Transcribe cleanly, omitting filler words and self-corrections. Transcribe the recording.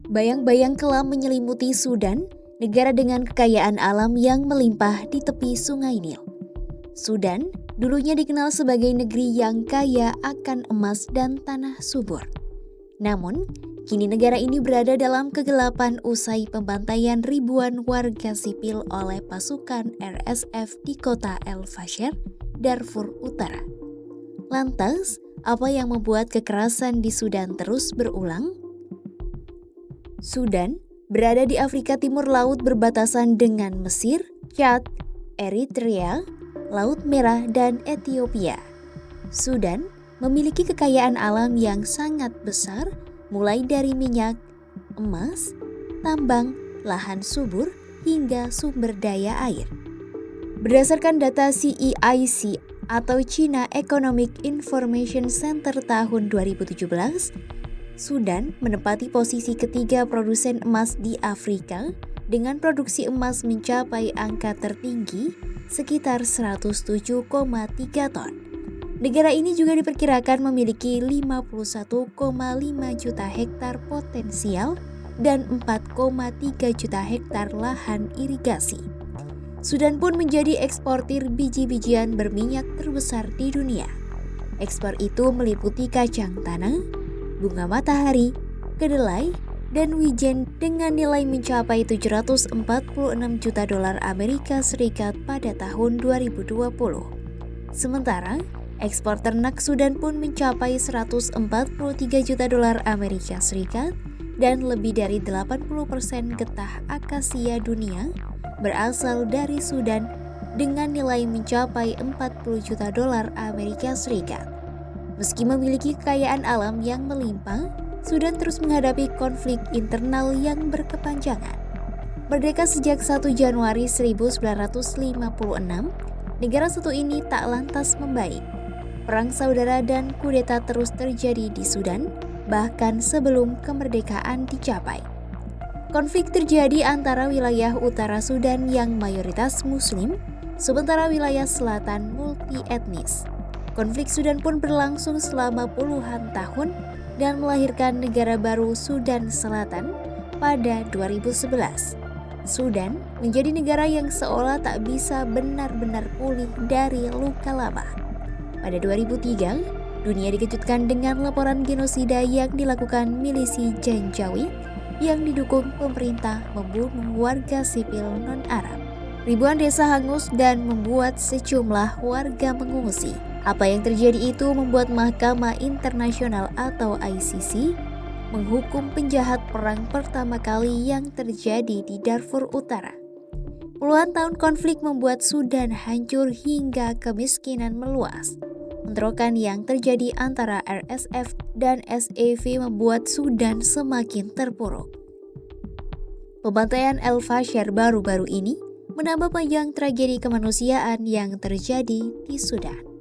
Bayang-bayang kelam menyelimuti Sudan, negara dengan kekayaan alam yang melimpah di tepi Sungai Nil. Sudan dulunya dikenal sebagai negeri yang kaya akan emas dan tanah subur. Namun, kini negara ini berada dalam kegelapan usai pembantaian ribuan warga sipil oleh pasukan RSF di kota El Fasher, Darfur Utara. Lantas, apa yang membuat kekerasan di Sudan terus berulang? Sudan berada di Afrika Timur Laut berbatasan dengan Mesir, Chad, Eritrea, Laut Merah, dan Ethiopia. Sudan memiliki kekayaan alam yang sangat besar, mulai dari minyak, emas, tambang, lahan subur, hingga sumber daya air. Berdasarkan data CEIC atau China Economic Information Center tahun 2017, Sudan menempati posisi ketiga produsen emas di Afrika dengan produksi emas mencapai angka tertinggi sekitar 107,3 ton. Negara ini juga diperkirakan memiliki 51,5 juta hektar potensial dan 4,3 juta hektar lahan irigasi. Sudan pun menjadi eksportir biji-bijian berminyak terbesar di dunia. Ekspor itu meliputi kacang tanah, bunga matahari, kedelai, dan wijen dengan nilai mencapai 746 juta dolar Amerika Serikat pada tahun 2020. Sementara, ekspor ternak Sudan pun mencapai 143 juta dolar Amerika Serikat dan lebih dari 80% getah akasia dunia berasal dari Sudan dengan nilai mencapai 40 juta dolar Amerika Serikat. Meski memiliki kekayaan alam yang melimpah, Sudan terus menghadapi konflik internal yang berkepanjangan. Merdeka sejak 1 Januari 1956, negara satu ini tak lantas membaik. Perang saudara dan kudeta terus terjadi di Sudan, bahkan sebelum kemerdekaan dicapai. Konflik terjadi antara wilayah utara Sudan yang mayoritas Muslim, sementara wilayah selatan multi-etnis. Konflik Sudan pun berlangsung selama puluhan tahun dan melahirkan negara baru Sudan Selatan pada 2011. Sudan menjadi negara yang seolah tak bisa benar-benar pulih dari luka lama. Pada 2003, dunia dikejutkan dengan laporan genosida yang dilakukan milisi Janjaweed yang didukung pemerintah membunuh warga sipil non-Arab. Ribuan desa hangus dan membuat sejumlah warga mengungsi. Apa yang terjadi itu membuat Mahkamah Internasional atau ICC menghukum penjahat perang pertama kali yang terjadi di Darfur Utara. Puluhan tahun konflik membuat Sudan hancur hingga kemiskinan meluas. Bentrokan yang terjadi antara RSF dan SAF membuat Sudan semakin terpuruk. Pembantaian El Fasher baru-baru ini menambah panjang tragedi kemanusiaan yang terjadi di Sudan.